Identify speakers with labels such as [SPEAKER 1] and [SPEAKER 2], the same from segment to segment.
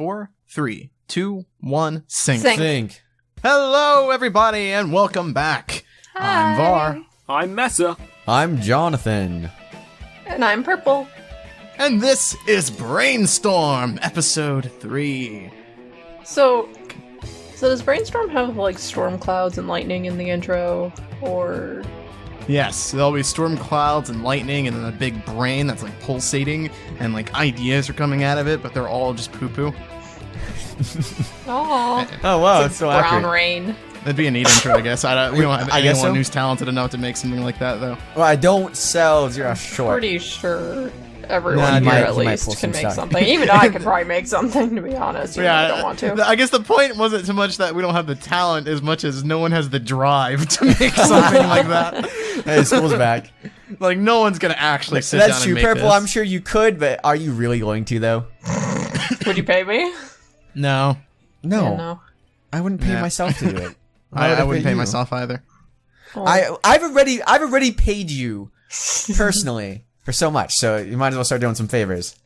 [SPEAKER 1] 4, 3, 2, 1, sync.
[SPEAKER 2] Sync.
[SPEAKER 1] Hello, everybody, and welcome back.
[SPEAKER 3] Hi.
[SPEAKER 1] I'm Var.
[SPEAKER 4] I'm Meso.
[SPEAKER 2] I'm Jonathan.
[SPEAKER 3] And I'm Prpl.
[SPEAKER 1] And this is Brainstorm, episode 3.
[SPEAKER 3] So does Brainstorm have, like, storm clouds and lightning in the intro, or...?
[SPEAKER 1] Yes, there'll be storm clouds and lightning and then a big brain that's, like, pulsating, and, like, ideas are coming out of it, but they're all just poo-poo.
[SPEAKER 3] Aww.
[SPEAKER 2] Oh wow,
[SPEAKER 3] It's
[SPEAKER 2] it's so
[SPEAKER 3] brown
[SPEAKER 2] accurate.
[SPEAKER 3] rain.
[SPEAKER 1] That'd be a neat intro, I guess. We don't have
[SPEAKER 2] I guess
[SPEAKER 1] anyone
[SPEAKER 2] so.
[SPEAKER 1] who's talented enough to make something like that, though.
[SPEAKER 2] Well, I don't sell Zero Short.
[SPEAKER 3] Pretty sure
[SPEAKER 1] Nah,
[SPEAKER 3] everyone
[SPEAKER 1] he
[SPEAKER 3] here
[SPEAKER 1] might-
[SPEAKER 3] at
[SPEAKER 2] he might
[SPEAKER 3] least
[SPEAKER 2] pull
[SPEAKER 3] can
[SPEAKER 2] some
[SPEAKER 3] make
[SPEAKER 2] stuff.
[SPEAKER 3] something. Even I could probably make something, to be honest. Even if I don't want to.
[SPEAKER 1] I guess the point wasn't so much that we don't have the talent as much as no one has the drive to make something like that.
[SPEAKER 2] Hey, school's back.
[SPEAKER 1] Like, no one's gonna actually sit
[SPEAKER 2] That's
[SPEAKER 1] down
[SPEAKER 2] true,
[SPEAKER 1] and make
[SPEAKER 2] Prpl.
[SPEAKER 1] this.
[SPEAKER 2] I'm sure you could, but are you really going to though?
[SPEAKER 3] Would you pay me?
[SPEAKER 1] No.
[SPEAKER 2] No,
[SPEAKER 3] Yeah, no.
[SPEAKER 2] I wouldn't pay
[SPEAKER 1] Yeah.
[SPEAKER 2] myself to do it.
[SPEAKER 1] I wouldn't pay myself either.
[SPEAKER 3] Oh.
[SPEAKER 2] I've already paid you personally for so much, so you might as well start doing some favors.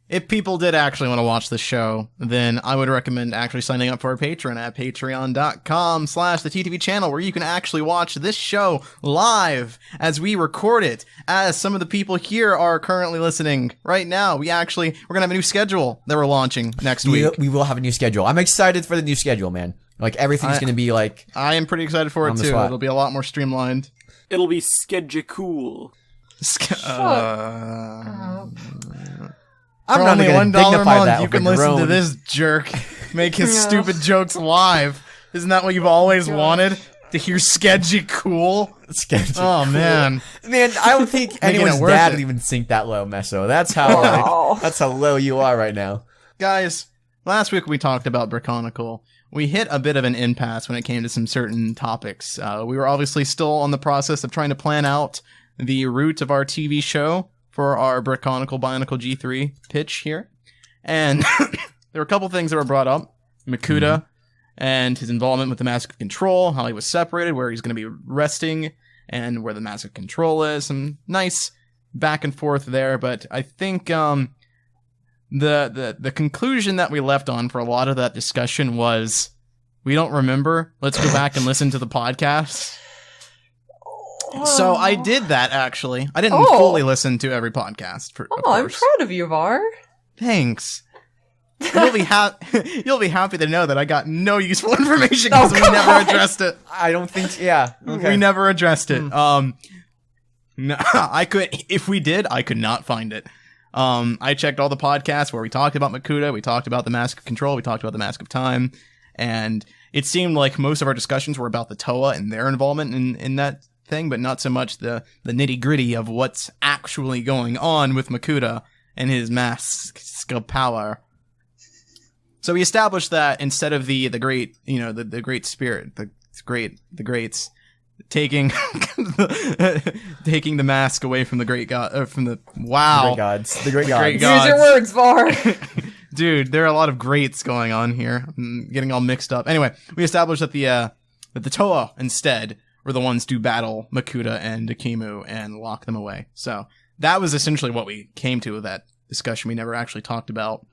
[SPEAKER 1] If people did actually want to watch the show, then I would recommend actually signing up for our Patreon at patreon.com/the TTV channel, where you can actually watch this show live as we record it, as some of the people here are currently listening right now. We're gonna have a new schedule that we're launching next week.
[SPEAKER 2] We will have a new schedule. I'm excited for the new schedule, man. Like everything's going to be like
[SPEAKER 1] I am pretty excited for it
[SPEAKER 2] On the
[SPEAKER 1] too.
[SPEAKER 2] spot.
[SPEAKER 1] It'll be a lot more streamlined.
[SPEAKER 4] It'll be Cool.
[SPEAKER 2] I'm
[SPEAKER 1] For
[SPEAKER 2] not
[SPEAKER 1] only
[SPEAKER 2] going to
[SPEAKER 1] $1 a
[SPEAKER 2] dignify
[SPEAKER 1] month,
[SPEAKER 2] that
[SPEAKER 1] you
[SPEAKER 2] with a
[SPEAKER 1] can listen to
[SPEAKER 2] groan.
[SPEAKER 1] this jerk make his
[SPEAKER 3] Yeah.
[SPEAKER 1] stupid jokes live. Isn't that what you've always wanted? To hear Cool?
[SPEAKER 2] Sketchy.
[SPEAKER 1] Oh, man.
[SPEAKER 2] Man, I don't think
[SPEAKER 1] Making it
[SPEAKER 2] anyone's
[SPEAKER 1] worth
[SPEAKER 2] dad
[SPEAKER 1] it.
[SPEAKER 2] would even sink that low, Meso. That's how
[SPEAKER 3] Wow.
[SPEAKER 2] that's how low you are right now.
[SPEAKER 1] Guys, last week we talked about Brickonicle. We hit a bit of an impasse when it came to some certain topics. We were obviously still on the process of trying to plan out the route of our TV show for our BIONICLE G3 pitch here. And there were a couple things that were brought up. Makuta and his involvement with the Mask of Control, how he was separated, where he's going to be resting, and where the Mask of Control is. Some nice back and forth there, but I think the conclusion that we left on for a lot of that discussion was, we don't remember. Let's go back and listen to the podcast. So I did that, actually. I didn't
[SPEAKER 3] Oh.
[SPEAKER 1] fully listen to every podcast. Of
[SPEAKER 3] Oh, I'm
[SPEAKER 1] course.
[SPEAKER 3] proud of you, Var.
[SPEAKER 1] Thanks. You'll be happy to know that I got no useful information because we never addressed it.
[SPEAKER 2] I don't think yeah. Okay.
[SPEAKER 1] We never addressed it. No, if we did, I could not find it. I checked all the podcasts where we talked about Makuta, we talked about the Mask of Control, we talked about the Mask of Time, and it seemed like most of our discussions were about the Toa and their involvement in that thing, but not so much the nitty-gritty of what's actually going on with Makuta and his mask of power. So we established that instead of the great, the great spirit, the greats taking taking the mask away from the great god, from the
[SPEAKER 2] The great gods. The great
[SPEAKER 1] great
[SPEAKER 2] gods.
[SPEAKER 1] gods.
[SPEAKER 3] Use your words, Var.
[SPEAKER 1] Dude, there are a lot of greats going on here. I'm getting all mixed up. Anyway, we established that the Toa instead were the ones to battle Makuta and Akimu and lock them away. So that was essentially what we came to with that discussion. We never actually talked about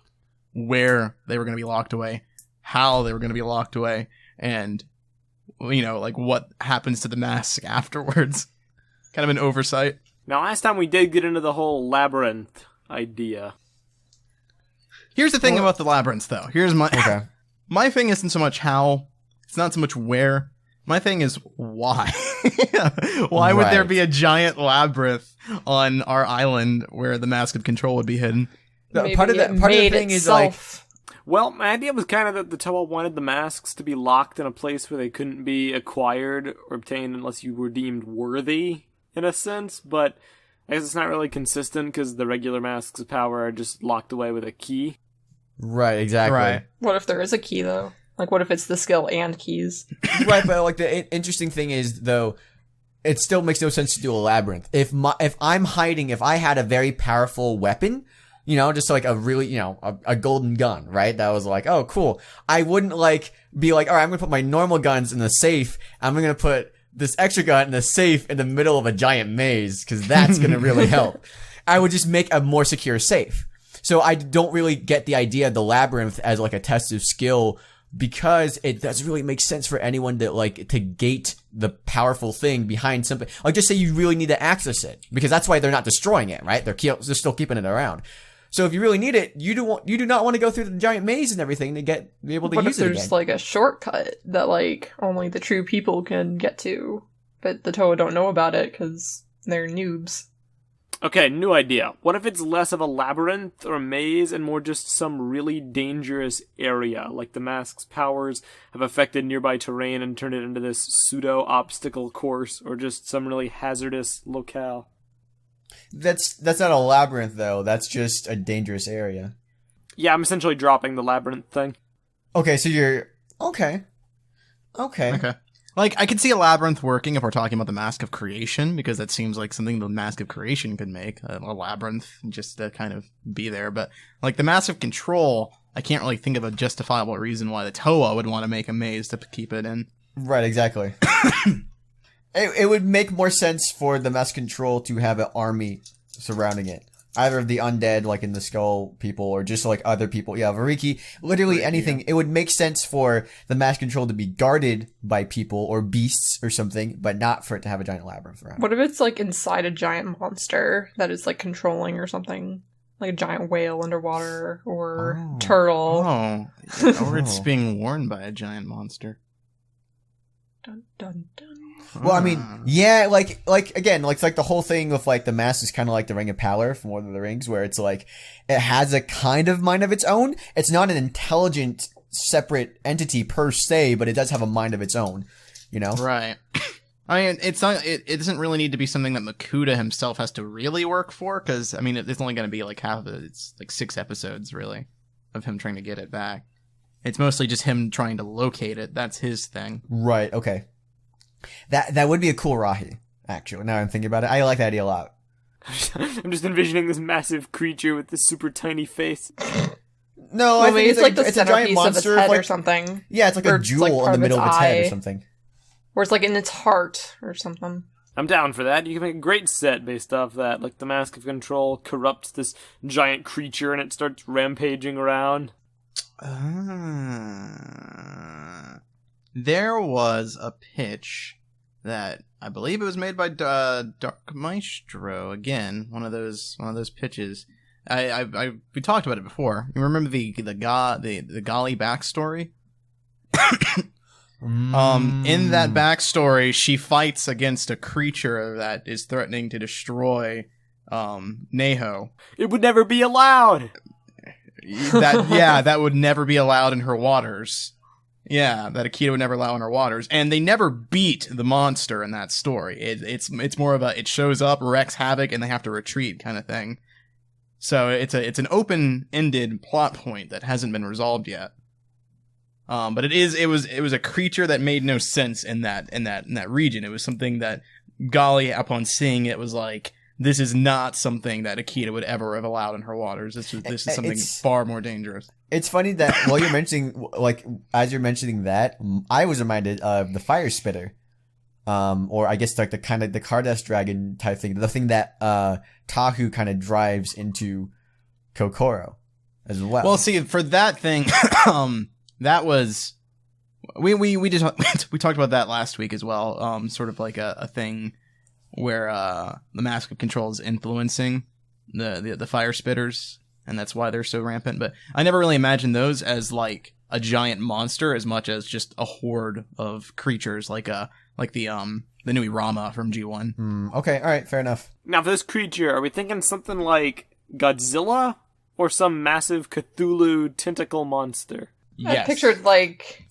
[SPEAKER 1] where they were going to be locked away, how they were going to be locked away, and like what happens to the mask afterwards. Kind of an oversight.
[SPEAKER 4] Now, last time we did get into the whole labyrinth idea.
[SPEAKER 1] Here's the thing about the labyrinth, though. Here's
[SPEAKER 2] Okay.
[SPEAKER 1] my thing isn't so much how, it's not so much where. My thing is why. Why would there
[SPEAKER 2] Right.
[SPEAKER 1] be a giant labyrinth on our island where the Mask of Control would be hidden?
[SPEAKER 3] Maybe
[SPEAKER 2] Part of
[SPEAKER 3] it
[SPEAKER 2] the
[SPEAKER 3] made
[SPEAKER 2] thing is like
[SPEAKER 3] itself.
[SPEAKER 4] Well, my idea was kind of that the Toa wanted the masks to be locked in a place where they couldn't be acquired or obtained unless you were deemed worthy, in a sense, but I guess it's not really consistent because the regular masks of power are just locked away with a key.
[SPEAKER 2] right, exactly.
[SPEAKER 1] Right.
[SPEAKER 3] What if there is a key, though? Like, what if it's the skill and keys?
[SPEAKER 2] Right, but like the interesting thing is though, it still makes no sense to do a labyrinth. If I'm hiding, if I had a very powerful weapon, just like a really, a golden gun, right? That was like, oh, cool. I wouldn't be like, all right, I'm gonna put my normal guns in the safe. I'm gonna put this extra gun in the safe in the middle of a giant maze because that's gonna really help. I would just make a more secure safe. So I don't really get the idea of the labyrinth as like a test of skill, because it doesn't really make sense for anyone to gate the powerful thing behind something. Like, just say you really need to access it, because that's why they're not destroying it, right? They're still keeping it around. So if you really need it, you do not want to go through the giant maze and everything to be able to use it again.
[SPEAKER 3] What if there's like a shortcut that like only the true people can get to, but the Toa don't know about it because they're noobs?
[SPEAKER 4] Okay, new idea. What if it's less of a labyrinth or a maze and more just some really dangerous area? Like the mask's powers have affected nearby terrain and turned it into this pseudo-obstacle course, or just some really hazardous locale.
[SPEAKER 2] That's not a labyrinth, though. That's just a dangerous area.
[SPEAKER 4] Yeah, I'm essentially dropping the labyrinth thing.
[SPEAKER 2] Okay, so you're... Okay.
[SPEAKER 1] Like, I could see a labyrinth working if we're talking about the Mask of Creation, because that seems like something the Mask of Creation could make, a labyrinth, just to kind of be there. But, like, the Mask of Control, I can't really think of a justifiable reason why the Toa would want to make a maze to keep it in.
[SPEAKER 2] Right, exactly. It would make more sense for the Mask Control to have an army surrounding it. Either of the undead, like in the Skull people, or just like other people. Yeah, Variki, literally anything. Yeah. It would make sense for the Mask Control to be guarded by people or beasts or something, but not for it to have a giant labyrinth around.
[SPEAKER 3] What if it's like inside a giant monster that is like controlling or something? Like a giant whale underwater or turtle.
[SPEAKER 1] Or it's being worn by a giant monster.
[SPEAKER 3] Dun, dun, dun.
[SPEAKER 2] Well, I mean, yeah, like again, like the whole thing with like the mask is kind of like the Ring of Power from Lord of the Rings, where it's like it has a kind of mind of its own. It's not an intelligent, separate entity per se, but it does have a mind of its own. You know,
[SPEAKER 1] right? I mean, it's not. It doesn't really need to be something that Makuta himself has to really work for, because I mean, it's only going to be like half of it. It's like 6 episodes really of him trying to get it back. It's mostly just him trying to locate it. That's his thing.
[SPEAKER 2] Right. Okay. That would be a cool Rahi, actually. Now I'm thinking about it. I like that idea a lot.
[SPEAKER 4] I'm just envisioning this massive creature with this super tiny face.
[SPEAKER 2] No,
[SPEAKER 3] well,
[SPEAKER 2] I think
[SPEAKER 3] it's like the
[SPEAKER 2] it's a giant
[SPEAKER 3] centerpiece
[SPEAKER 2] monster
[SPEAKER 3] of its head
[SPEAKER 2] like,
[SPEAKER 3] or something.
[SPEAKER 2] Yeah, it's like a jewel in the middle of its head or something.
[SPEAKER 3] Or it's like in its heart or something.
[SPEAKER 4] I'm down for that. You can make a great set based off that. Like the Mask of Control corrupts this giant creature and it starts rampaging around.
[SPEAKER 1] There was a pitch that I believe it was made by Dark Maestro. Again, one of those pitches. We talked about it before. You remember the Gali backstory? In that backstory, she fights against a creature that is threatening to destroy Neho.
[SPEAKER 4] It would never be allowed.
[SPEAKER 1] That would never be allowed in her waters. Yeah, that Akita would never allow in her waters, and they never beat the monster in that story. It's more of a it shows up, wrecks havoc, and they have to retreat kind of thing. So it's an open-ended plot point that hasn't been resolved yet. But it was a creature that made no sense in that region. It was something that Gali, upon seeing it, was like, this is not something that Akita would ever have allowed in her waters. This is something far more dangerous.
[SPEAKER 2] It's funny that while you're mentioning, like, as you're mentioning that, I was reminded of the Fire Spitter. Or I guess like the Kardas dragon type thing. The thing that, Tahu kind of drives into Kokoro as well.
[SPEAKER 1] Well, see, for that thing, that was, we talked about that last week as well. Sort of like a thing where, the Mask of Control is influencing the Fire Spitters, and that's why they're so rampant. But I never really imagined those as like a giant monster as much as just a horde of creatures like the new Irama from G1.
[SPEAKER 2] Okay, all right, fair enough.
[SPEAKER 4] Now for this creature, are we thinking something like Godzilla or some massive Cthulhu tentacle monster?
[SPEAKER 1] Yes.
[SPEAKER 3] I pictured like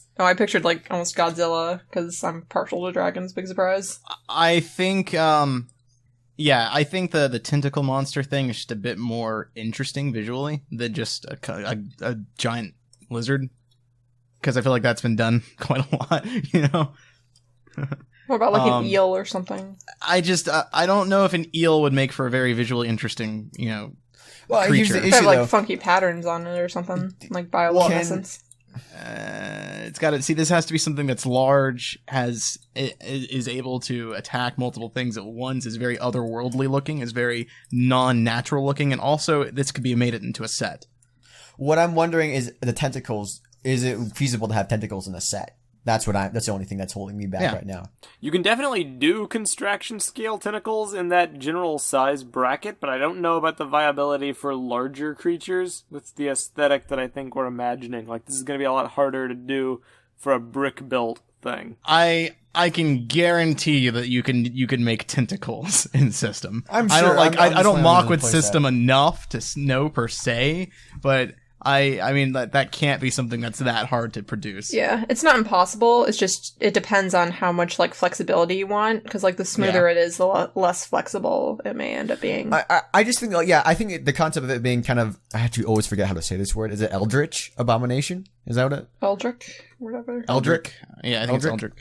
[SPEAKER 3] almost Godzilla because I'm partial to dragons. Big surprise.
[SPEAKER 1] I think I think the tentacle monster thing is just a bit more interesting visually than just a giant lizard, because I feel like that's been done quite a lot, you know.
[SPEAKER 3] What about like an eel or something?
[SPEAKER 1] I don't know if an eel would make for a very visually interesting, you know,
[SPEAKER 2] well,
[SPEAKER 1] creature.
[SPEAKER 3] It have like funky patterns on it or something, like bioluminescence.
[SPEAKER 1] It's got to see. This has to be something that's large, is able to attack multiple things at once. Is very otherworldly looking. Is very non-natural looking, and also this could be made it into a set.
[SPEAKER 2] What I'm wondering is the tentacles. Is it feasible to have tentacles in a set? That's the only thing that's holding me back right now.
[SPEAKER 4] You can definitely do construction scale tentacles in that general size bracket, but I don't know about the viability for larger creatures with the aesthetic that I think we're imagining. Like, this is going to be a lot harder to do for a brick built thing.
[SPEAKER 1] I can guarantee you that you can make tentacles in system.
[SPEAKER 2] I'm sure.
[SPEAKER 1] I don't mock with system enough to know per se, but I mean that can't be something that's that hard to produce.
[SPEAKER 3] Yeah, it's not impossible. It's just it depends on how much like flexibility you want. Because like the smoother it is, the less flexible it may end up being.
[SPEAKER 2] I just think I think the concept of it being kind of, I have to always forget how to say this word. Is it Eldritch Abomination? Is that what it?
[SPEAKER 3] Eldritch, whatever.
[SPEAKER 2] Eldritch.
[SPEAKER 1] Yeah, I think it's Eldritch.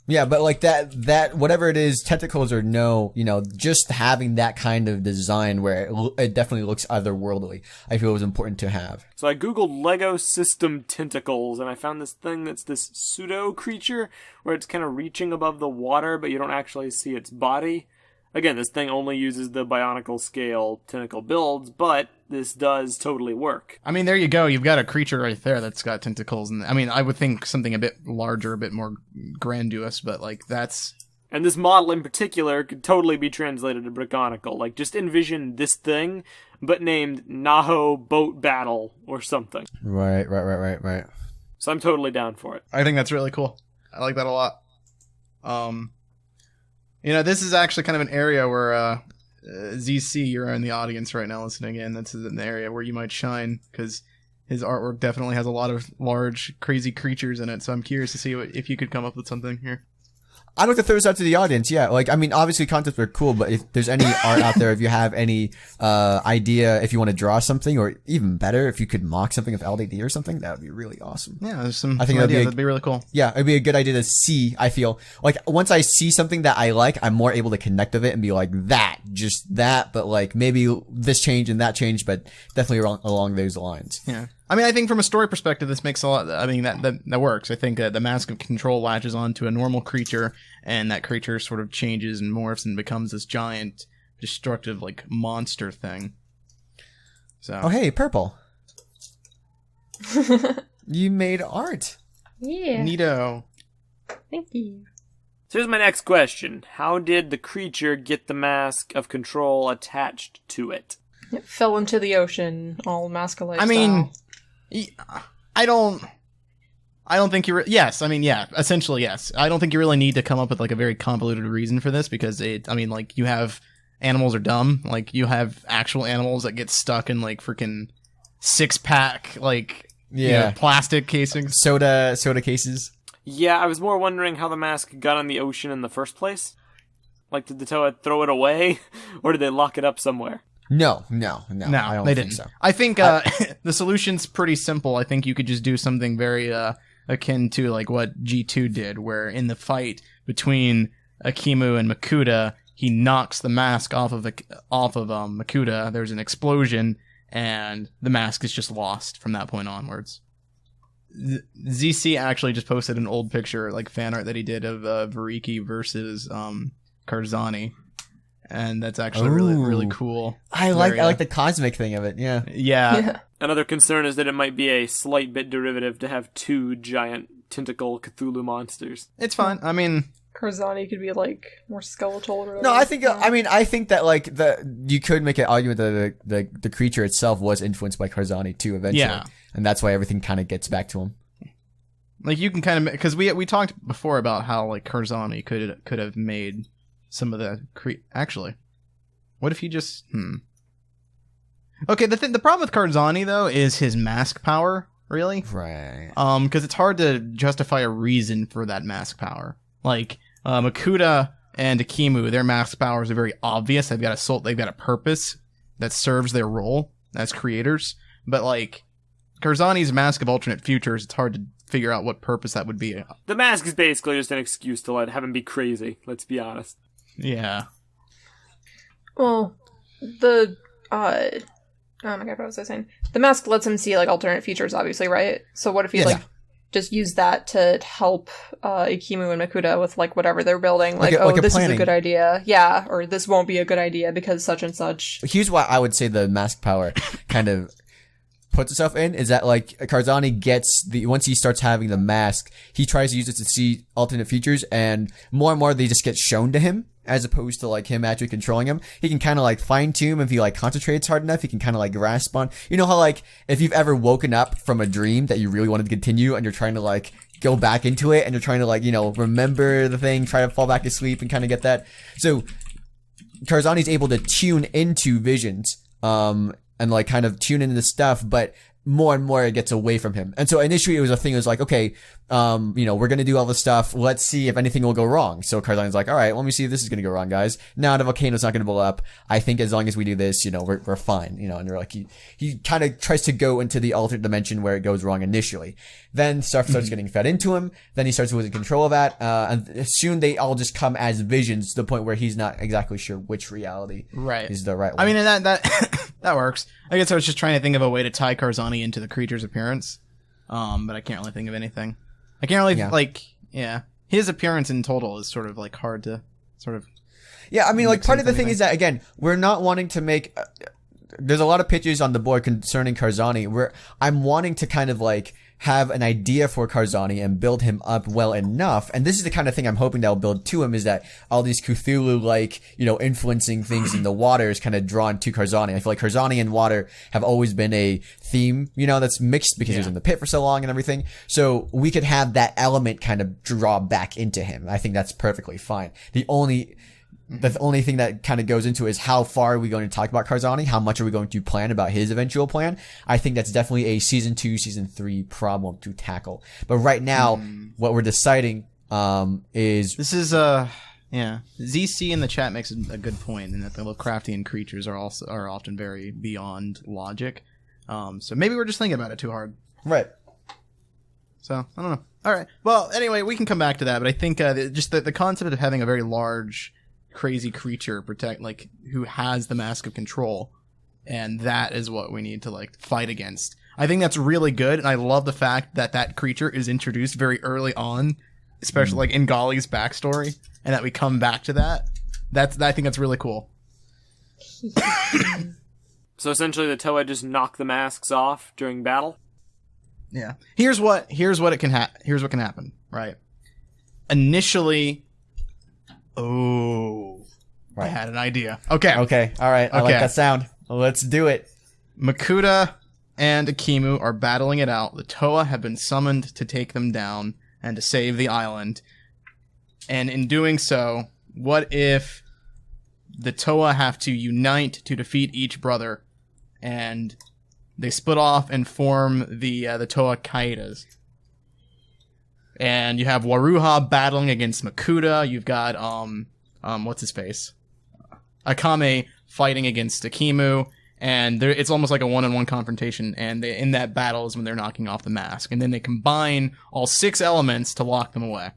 [SPEAKER 2] Yeah, but like that whatever it is, tentacles or no, just having that kind of design where it definitely looks otherworldly, I feel was important to have.
[SPEAKER 4] So I googled Lego system tentacles, and I found this thing that's this pseudo creature where it's kind of reaching above the water, but you don't actually see its body. Again, this thing only uses the Bionicle scale tentacle builds, but this does totally work.
[SPEAKER 1] I mean, there you go. You've got a creature right there that's got tentacles. And I mean, I would think something a bit larger, a bit more grandiose, but like that's...
[SPEAKER 4] And this model in particular could totally be translated to Brickonicle. Like, just envision this thing, but named Naho Boat Battle or something.
[SPEAKER 2] Right.
[SPEAKER 4] So I'm totally down for it.
[SPEAKER 1] I think that's really cool. I like that a lot. This is actually kind of an area where ZC, you're in the audience right now listening in. That's an area where you might shine because his artwork definitely has a lot of large, crazy creatures in it. So I'm curious to see if you could come up with something here.
[SPEAKER 2] I'd like to throw this out to the audience. Yeah, like, I mean, obviously concepts are cool, but if there's any art out there, if you have any idea, if you want to draw something, or even better, if you could mock something of LDD or something, that would be really awesome.
[SPEAKER 1] Yeah, there's some.
[SPEAKER 2] I think
[SPEAKER 1] that'd be really cool.
[SPEAKER 2] Yeah, it'd be a good idea to see. I feel like once I see something that I like, I'm more able to connect with it and be like just that, but like maybe this change and that change, but definitely along those lines.
[SPEAKER 1] Yeah. I mean, I think from a story perspective, this makes a lot. I mean, that works. I think the Mask of Control latches onto a normal creature, and that creature sort of changes and morphs and becomes this giant, destructive, like monster thing. So.
[SPEAKER 2] Oh, hey, Prpl. You made art.
[SPEAKER 3] Yeah.
[SPEAKER 1] Neato.
[SPEAKER 3] Thank you.
[SPEAKER 4] So here's my next question: how did the creature get the Mask of Control attached to it?
[SPEAKER 3] It fell into the ocean, all Masculite
[SPEAKER 1] I mean.
[SPEAKER 3] style.
[SPEAKER 1] I don't think you... yes, I mean, yeah, essentially, yes. I don't think you really need to come up with, like, a very convoluted reason for this, because you have... Animals are dumb. Like, you have actual animals that get stuck in, like, freaking 6-pack, like, plastic casings.
[SPEAKER 2] Soda cases.
[SPEAKER 4] Yeah, I was more wondering how the mask got on the ocean in the first place. Like, did the Toa throw it away? Or did they lock it up somewhere?
[SPEAKER 2] No,
[SPEAKER 1] they
[SPEAKER 2] don't
[SPEAKER 1] didn't.
[SPEAKER 2] think so.
[SPEAKER 1] I think the solution's pretty simple. I think you could just do something very akin to like what G2 did, where in the fight between Akimu and Makuta, he knocks the mask off of Makuta. There's an explosion, and the mask is just lost from that point onwards. ZC actually just posted an old picture, like fan art that he did of Variki versus Karzani. And that's actually really cool.
[SPEAKER 2] I like the cosmic thing of it.
[SPEAKER 1] Yeah.
[SPEAKER 4] Another concern is that it might be a slight bit derivative to have two giant tentacle Cthulhu monsters.
[SPEAKER 1] It's fine. I mean,
[SPEAKER 3] Karzani could be like more skeletal or whatever.
[SPEAKER 2] No, I think that like you could make an argument that the creature itself was influenced by Karzani too eventually.
[SPEAKER 1] Yeah. And
[SPEAKER 2] that's why everything kind of gets back to him.
[SPEAKER 1] Like you can kind of, because we talked before about how like Karzani could have made some of the actually, what if he just Okay, the problem with Karzani though is his mask power, really.
[SPEAKER 2] Right.
[SPEAKER 1] Because it's hard to justify a reason for that mask power. Like Makuta and Akimu, their mask powers are very obvious. They've got a purpose that serves their role as creators. But like Karzani's Mask of Alternate Futures, it's hard to figure out what purpose that would be.
[SPEAKER 4] The mask is basically just an excuse to have him be crazy. Let's be honest.
[SPEAKER 1] Yeah.
[SPEAKER 3] Well, the Oh my god, what was I saying? The mask lets him see like alternate features, obviously, right? So what if he like just use that to help Ikimu and Makuta with like whatever they're building? Like this is a good idea. Yeah, or this won't be a good idea because such and such.
[SPEAKER 2] Here's why I would say the mask power kind of puts itself in is that like Karzani gets once he starts having the mask, he tries to use it to see alternate features, and more they just get shown to him as opposed to like him actually controlling him. He can kind of like fine tune if he like concentrates hard enough. He can kind of like grasp on, you know how like if you've ever woken up from a dream that you really wanted to continue and you're trying to like go back into it and you're trying to like, you know, remember the thing, try to fall back asleep and kind of get that. So Karzani's able to tune into visions, and like kind of tune into stuff, but more and more it gets away from him. And so initially it was a thing, it was like, okay, you know, we're going to do all this stuff. Let's see if anything will go wrong. So Karzani's like, all right, let me see if this is going to go wrong, guys. Now the volcano's not going to blow up. I think as long as we do this, you know, we're fine, you know, and they're like, he kind of tries to go into the alternate dimension where it goes wrong initially. Then stuff starts getting fed into him. Then he starts losing control of that. And soon they all just come as visions to the point where he's not exactly sure which reality is the right one.
[SPEAKER 1] I mean, that works. I guess I was just trying to think of a way to tie Karzani into the creature's appearance. But I can't really think of anything. I can't really, his appearance in total is sort of like hard to sort of.
[SPEAKER 2] Yeah, I mean, like part of the thing is that, again, we're not wanting to make, there's a lot of pitches on the board concerning Karzani where I'm wanting to kind of like have an idea for Karzani and build him up well enough. And this is the kind of thing I'm hoping that will build to him, is that all these Cthulhu, like, you know, influencing things in the water is kind of drawn to Karzani. I feel like Karzani and water have always been a theme, you know, that's mixed because he was in the pit for so long and everything. So we could have that element kind of draw back into him. I think that's perfectly fine. The only thing that kind of goes into is how far are we going to talk about Karzani? How much are we going to plan about his eventual plan? I think that's definitely a season 2, season 3 problem to tackle. But right now, what we're deciding is
[SPEAKER 1] this is ZC in the chat makes a good point in that the Lovecraftian creatures are often very beyond logic. So maybe we're just thinking about it too hard.
[SPEAKER 2] Right.
[SPEAKER 1] So I don't know. All right. Well, anyway, we can come back to that. But I think just the concept of having a very large, crazy creature who has the mask of control, and that is what we need to like fight against. I think that's really good, and I love the fact that that creature is introduced very early on, especially like in Golly's backstory, and that we come back to that. I think that's really cool.
[SPEAKER 4] So essentially, the Toa just knock the masks off during battle.
[SPEAKER 1] Yeah. Here's what can happen. Right. Initially. Oh, right. I had an idea. Okay.
[SPEAKER 2] All right. I like that sound. Let's do it.
[SPEAKER 1] Makuta and Ikimu are battling it out. The Toa have been summoned to take them down and to save the island. And in doing so, what if the Toa have to unite to defeat each brother, and they split off and form the Toa Kaidas? And you have Waruha battling against Makuta. You've got what's his face, Akame fighting against Ikimu, and it's almost like a one-on-one confrontation. And in that battle is when they're knocking off the mask, and then they combine all 6 elements to lock them away.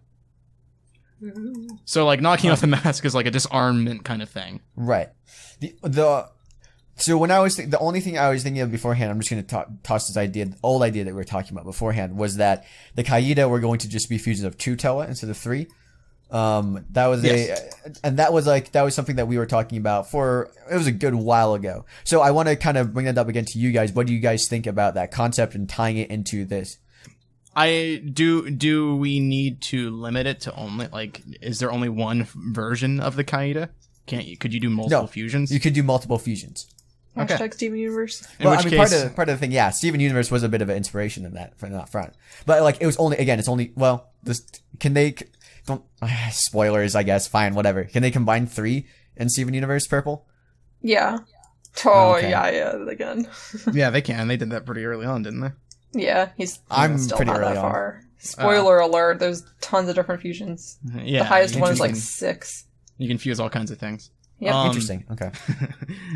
[SPEAKER 1] So like knocking off the mask is like a disarmament kind of thing,
[SPEAKER 2] right? So when the only thing I was thinking of beforehand, I'm just going to toss this old idea that we were talking about beforehand, was that the Kaida were going to just be fusions of 2 Toa instead of 3. That was something that we were talking about it was a good while ago. So I want to kind of bring that up again to you guys. What do you guys think about that concept and tying it into this?
[SPEAKER 1] Do we need to limit it to only, like, is there only one version of the Kaida? Could you do multiple fusions?
[SPEAKER 2] You could do multiple fusions.
[SPEAKER 3] Hashtag Steven Universe.
[SPEAKER 2] Well, I mean, part of the thing, yeah, Steven Universe was a bit of an inspiration in that front. But like, spoilers, I guess, fine, whatever. Can they combine 3 in Steven Universe, Prpl?
[SPEAKER 3] Yeah. Oh, okay. Yeah, again.
[SPEAKER 1] Yeah, they can. They did that pretty early on, didn't they?
[SPEAKER 3] Yeah,
[SPEAKER 2] I'm
[SPEAKER 3] still
[SPEAKER 2] pretty
[SPEAKER 3] not
[SPEAKER 2] early
[SPEAKER 3] that
[SPEAKER 2] on.
[SPEAKER 3] far. Spoiler alert, there's tons of different fusions.
[SPEAKER 1] Yeah.
[SPEAKER 3] The highest one is like 6.
[SPEAKER 1] You can fuse all kinds of things.
[SPEAKER 3] Yep.
[SPEAKER 2] Interesting. Okay.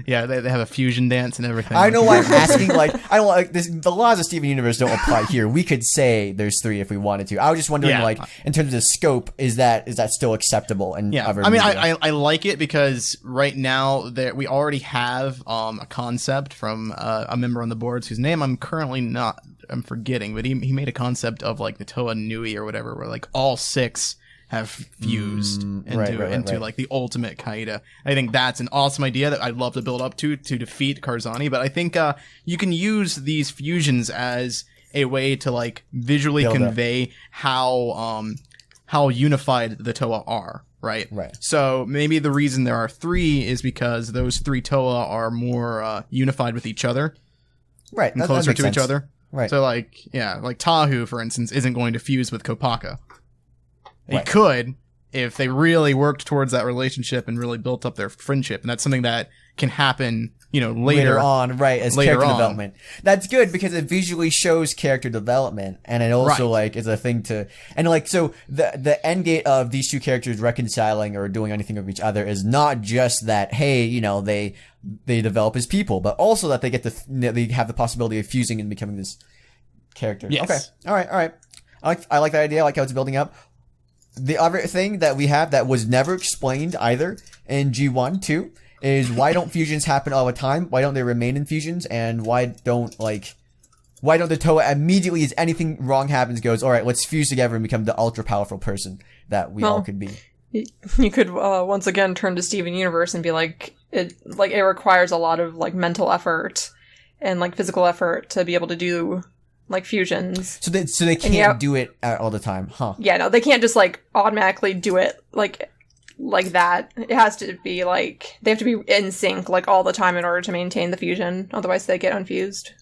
[SPEAKER 1] Yeah, they have a fusion dance and everything.
[SPEAKER 2] I know why I'm asking. Like, I don't like this. The laws of Steven Universe don't apply here. We could say there's 3 if we wanted to. I was just wondering, like, in terms of the scope, is that still acceptable? And
[SPEAKER 1] I mean, I like it because right now we already have a concept from a member on the boards whose name I'm forgetting, but he made a concept of like the Toa Nui or whatever, where like all 6 have fused into like the ultimate Kaida. I think that's an awesome idea that I'd love to build up to defeat Karzani, but I think you can use these fusions as a way to like visually convey how unified the Toa are, right?
[SPEAKER 2] Right.
[SPEAKER 1] So maybe the reason there are 3 is because those 3 Toa are more unified with each other.
[SPEAKER 2] Right.
[SPEAKER 1] And closer to each other.
[SPEAKER 2] Right.
[SPEAKER 1] So like Tahu, for instance, isn't going to fuse with Kopaka. He
[SPEAKER 2] Right.
[SPEAKER 1] could if they really worked towards that relationship and really built up their friendship, and that's something that can happen, later
[SPEAKER 2] on, right? As character development, that's good because it visually shows character development, and it also like is a thing to, and like so the end gate of these 2 characters reconciling or doing anything with each other is not just that they develop as people, but also that they they have the possibility of fusing and becoming this character.
[SPEAKER 1] Yes.
[SPEAKER 2] Okay. All right. I like that idea. I like how it's building up. The other thing that we have that was never explained either in G1 too is why don't fusions happen all the time? Why don't they remain in fusions? And why don't the Toa immediately as anything wrong happens goes, all right, let's fuse together and become the ultra powerful person that we all could be.
[SPEAKER 3] You could once again turn to Steven Universe and be like it requires a lot of like mental effort and like physical effort to be able to do like fusions.
[SPEAKER 2] So they can't do it all the time, huh?
[SPEAKER 3] Yeah, no, they can't just like automatically do it like that. It has to be like they have to be in sync like all the time in order to maintain the fusion. Otherwise, they get unfused.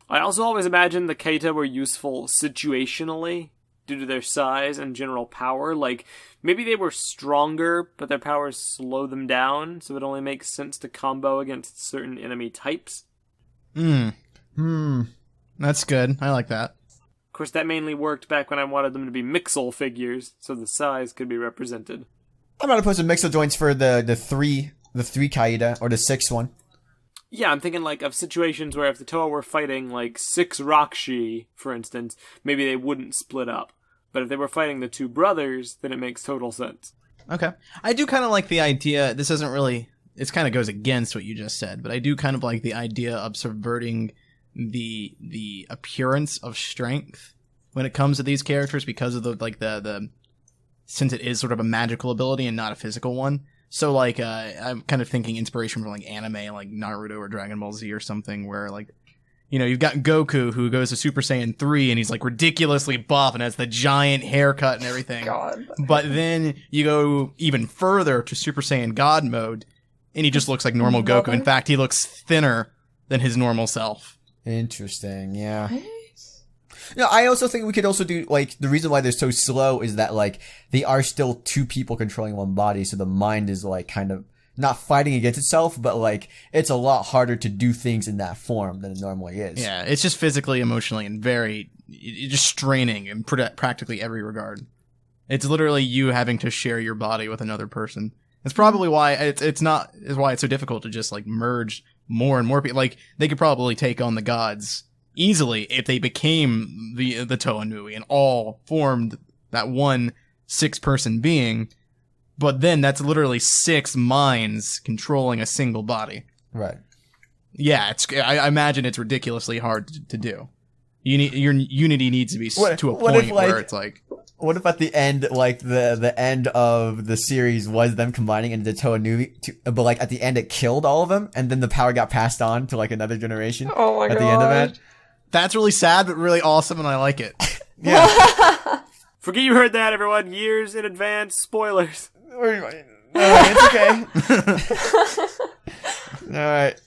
[SPEAKER 4] I also always imagined the Keita were useful situationally due to their size and general power. Like maybe they were stronger, but their powers slow them down, so it only makes sense to combo against certain enemy types.
[SPEAKER 1] That's good. I like that.
[SPEAKER 4] Of course, that mainly worked back when I wanted them to be Mixel figures, so the size could be represented.
[SPEAKER 2] I'm not opposed to Mixel joints for the 3 Kaida or the 6th one.
[SPEAKER 4] Yeah, I'm thinking like of situations where if the Toa were fighting like 6 Rakshi, for instance, maybe they wouldn't split up. But if they were fighting the 2 brothers, then it makes total sense.
[SPEAKER 1] Okay. I do kind of like the idea. This doesn't really... It kind of goes against what you just said, but I do kind of like the idea of subverting the appearance of strength when it comes to these characters because of the since it is sort of a magical ability and not a physical one. So like I'm kind of thinking inspiration from like anime like Naruto or Dragon Ball Z or something where like you've got Goku who goes to Super Saiyan 3 and he's like ridiculously buff and has the giant haircut and everything.
[SPEAKER 3] God.
[SPEAKER 1] But then you go even further to Super Saiyan God mode and he just looks like normal Goku. In fact, he looks thinner than his normal self.
[SPEAKER 2] Interesting, yeah. No, I also think we could also do, like, the reason why they're so slow is that, like, they are still 2 people controlling one body, so the mind is, like, kind of not fighting against itself, but, like, it's a lot harder to do things in that form than it normally is.
[SPEAKER 1] Yeah, it's just physically, emotionally, and just straining in practically every regard. It's literally you having to share your body with another person. It's probably why it's so difficult to just, like, merge more and more people. Like, they could probably take on the gods easily if they became the Toa Nui and all formed that one 6-person being, but then that's literally 6 minds controlling a single body.
[SPEAKER 2] Right.
[SPEAKER 1] Yeah, I imagine it's ridiculously hard to do. Your unity needs to be to a point where it's like...
[SPEAKER 2] What if at the end, like, the end of the series was them combining into the Toa Nui, but, like, at the end it killed all of them, and then the power got passed on to, like, another generation?
[SPEAKER 3] Oh my god.
[SPEAKER 2] At the end of it?
[SPEAKER 1] That's really sad, but really awesome, and I like it.
[SPEAKER 2] Yeah.
[SPEAKER 4] Forget you heard that, everyone. Years in advance. Spoilers.
[SPEAKER 2] It's okay. Alright.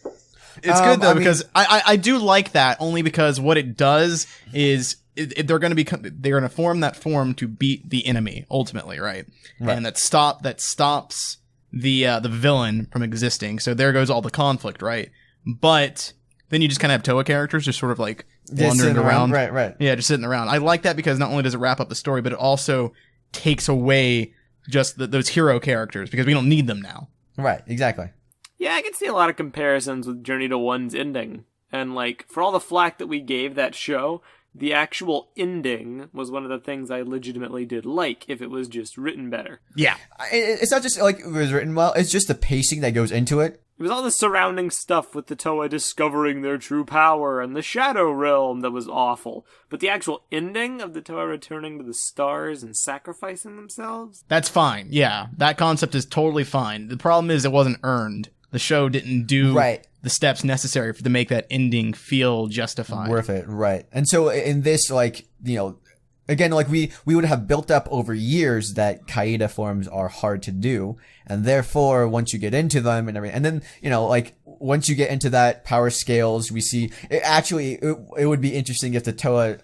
[SPEAKER 1] It's good, though, because I do like that, only because what it does is... they're going to form that form to beat the enemy ultimately, right? And that stops the villain from existing. So there goes all the conflict, right? But then you just kind of have Toa characters just sort of like wandering around.
[SPEAKER 2] Right.
[SPEAKER 1] Yeah, just sitting around. I like that because not only does it wrap up the story, but it also takes away just those hero characters because we don't need them now.
[SPEAKER 2] Right, exactly.
[SPEAKER 4] Yeah, I can see a lot of comparisons with Journey to One's ending. And, like, for all the flack that we gave that show, the actual ending was one of the things I legitimately did like, if it was just written better.
[SPEAKER 1] Yeah.
[SPEAKER 2] It's not just like it was written well, it's just the pacing that goes into it.
[SPEAKER 4] It was all the surrounding stuff with the Toa discovering their true power and the Shadow Realm that was awful. But the actual ending of the Toa returning to the stars and sacrificing themselves?
[SPEAKER 1] That's fine. Yeah, that concept is totally fine. The problem is it wasn't earned. The show didn't do the steps necessary to make that ending feel justified.
[SPEAKER 2] Worth it, right. And so in this, like, you know, again, like we would have built up over years that Kaida forms are hard to do. And therefore, once you get into them and everything, and then, you know, like, once you get into that power scales, we see, it would be interesting if the Toa